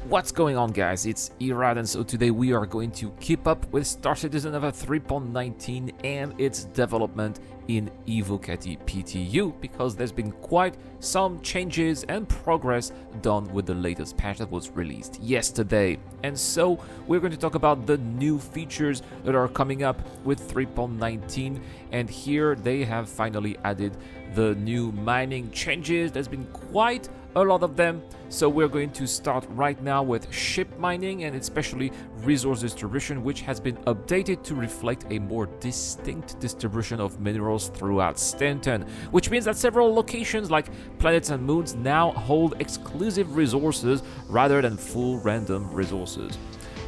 What's going on, guys? It's Erad, and so today we are going to keep up with Star Citizen over 3.19 and its development in Evocati PTU, because there's been quite some changes and progress done with the latest patch that was released yesterday. And so we're going to talk about the new features that are coming up with 3.19, and here they have finally added the new mining changes. There's been quite a lot of them, so we're going to start right now with ship mining, and especially resource distribution, which has been updated to reflect a more distinct distribution of minerals throughout Stanton, which means that several locations like planets and moons now hold exclusive resources rather than full random resources.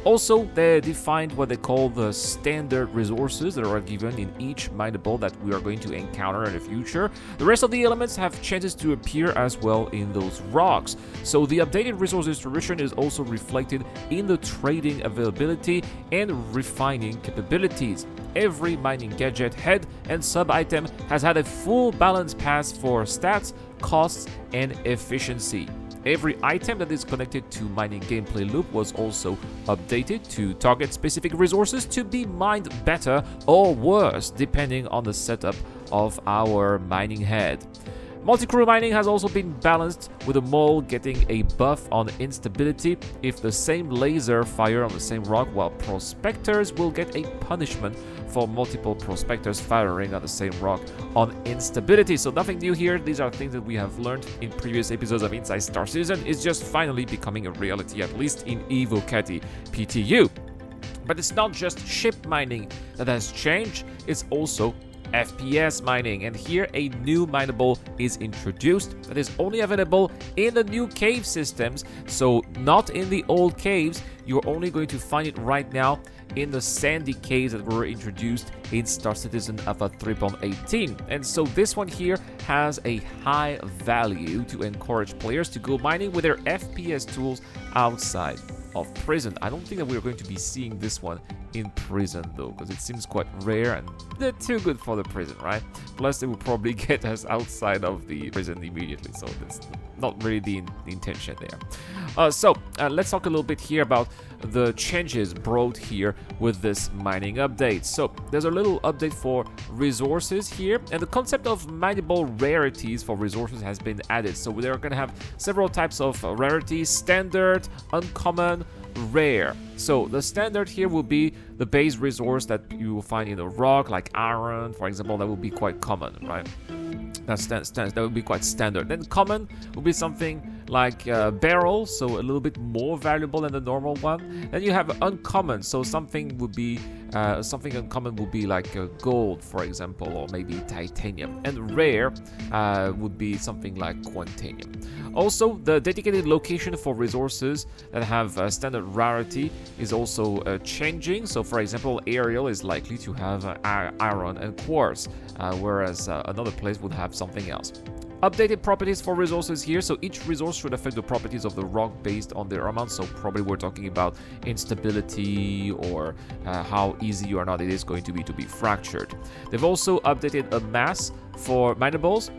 Also, they defined what they call the standard resources that are given in each mineable that we are going to encounter in the future. The rest of the elements have chances to appear as well in those rocks. So the updated resource distribution is also reflected in the trading availability and refining capabilities. Every mining gadget, head, and sub-item has had a full balance pass for stats, costs, and efficiency. Every item that is connected to mining gameplay loop was also updated to target specific resources to be mined better or worse depending on the setup of our mining head. Multi-crew mining has also been balanced, with a mole getting a buff on instability if the same laser fire on the same rock, while prospectors will get a punishment for multiple prospectors firing on the same rock on instability. So nothing new here. These are things that we have learned in previous episodes of Inside Star Citizen. It's just finally becoming a reality, at least in Evocati PTU. But it's not just ship mining that has changed, it's also FPS mining, and here a new mineable is introduced that is only available in the new cave systems, so not in the old caves. You're only going to find it right now in the sandy caves that were introduced in Star Citizen Alpha 3.18. And so this one here has a high value to encourage players to go mining with their FPS tools outside of prison. I don't think that we're going to be seeing this one in prison though, because it seems quite rare and they're too good for the prison, right? Plus they will probably get us outside of the prison immediately, so that's not really the intention there. So let's talk a little bit here about the changes brought here with this mining update. So there's a little update for resources here, and the concept of mineable rarities for resources has been added. So they're going to have several types of rarities: standard, uncommon, rare. So the standard here will be the base resource that you will find in a rock, like iron, for example. That will be quite common, right? That would be quite standard. Then common will be something like barrel, so a little bit more valuable than the normal one. Then you have uncommon, so something would be something uncommon would be like gold, for example, or maybe titanium. And rare would be something like quantanium. Also, the dedicated location for resources that have standard rarity is also changing. So, for example, aerial is likely to have iron and quartz, whereas another place would have something else. Updated properties for resources here, so each resource should affect the properties of the rock based on their amount. So probably we're talking about instability or how easy or not it is going to be fractured. They've also updated a mass for minables,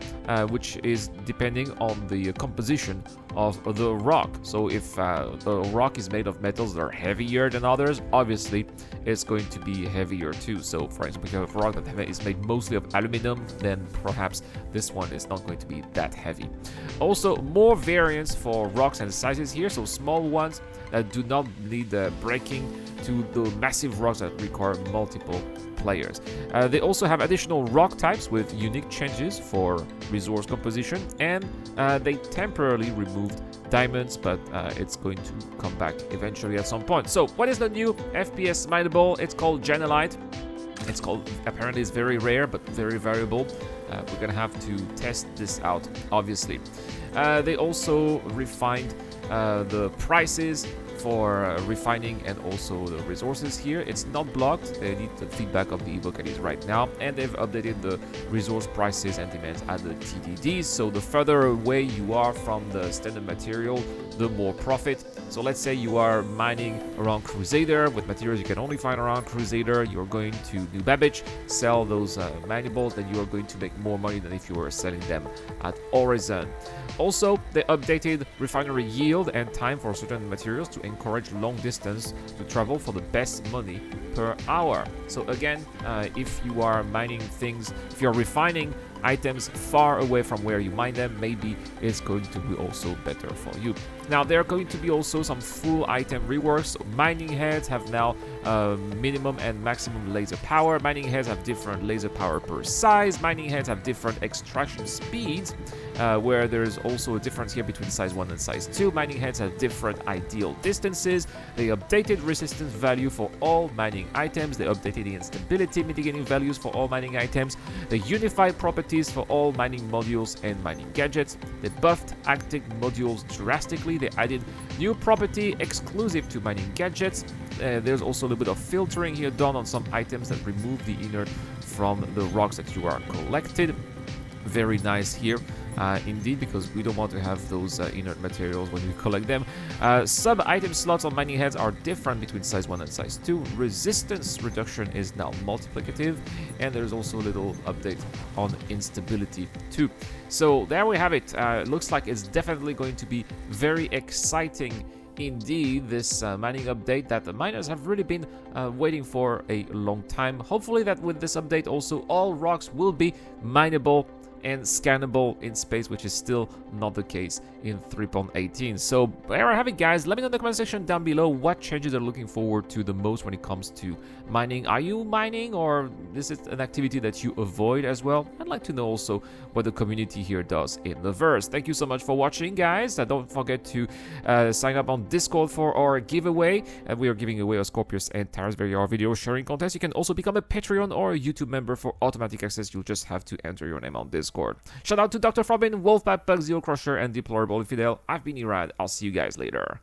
which is depending on the composition of the rock. So if the rock is made of metals that are heavier than others, obviously it's going to be heavier too. So for example, if you have a rock that is made mostly of aluminum, then perhaps this one is not going to be that heavy. Also, more variants for rocks and sizes here, so small ones that do not need breaking to the massive rocks that require multiple players. They also have additional rock types with unique changes for resource composition, and they temporarily removed diamonds, but it's going to come back eventually at some point. So what is the new FPS mineable? It's called Janelite. It's called, apparently it's very rare but very variable. We're gonna have to test this out, obviously. They also refined the prices for refining and also the resources here. It's not blocked. They need the feedback of the Evocatis right now, and they've updated the resource prices and demands at the TDDs. So the further away you are from the standard material, the more profit. So let's say you are mining around Crusader with materials you can only find around Crusader. You're going to New Babbage, sell those minables, then you are going to make more money than if you were selling them at Horizon. Also, they updated refinery yield and time for certain materials to encourage long distance to travel for the best money per hour. So again, if you are mining things, if you're refining items far away from where you mine them, maybe it's going to be also better for you. Now, there are going to be also some full item reworks. So mining heads have now minimum and maximum laser power. Mining heads have different laser power per size. Mining heads have different extraction speeds, where there's also a difference here between size 1 and size 2. Mining heads have different ideal distances. They updated resistance value for all mining items. They updated the instability mitigating values for all mining items. They unified properties for all mining modules and mining gadgets. They buffed active modules drastically. They added new property exclusive to mining gadgets. There's also a little bit of filtering here done on some items that remove the inert from the rocks that you are collected. Very nice here. Indeed, because we don't want to have those inert materials when we collect them. Sub-item slots on mining heads are different between size 1 and size 2. Resistance reduction is now multiplicative, and there's also a little update on instability too. So there we have it. Looks like it's definitely going to be very exciting indeed, this mining update that the miners have really been waiting for a long time. Hopefully that with this update also all rocks will be mineable and scannable in space, which is still not the case in 3.18. So there I have it, guys. Let me know in the comment section down below what changes are looking forward to the most when it comes to mining. Are you mining, or this is an activity that you avoid as well? I'd like to know also what the community here does in the verse. Thank you so much for watching, guys. Don't forget to sign up on Discord for our giveaway. We are giving away a Scorpius and Tyrus VR video sharing contest. You can also become a Patreon or a YouTube member for automatic access. You'll just have to enter your name on Discord. Shout out to Dr. Frobin, Wolfpack, Pug, Zero Crusher, and Deplorable Infidel. I've been Erad. I'll see you guys later.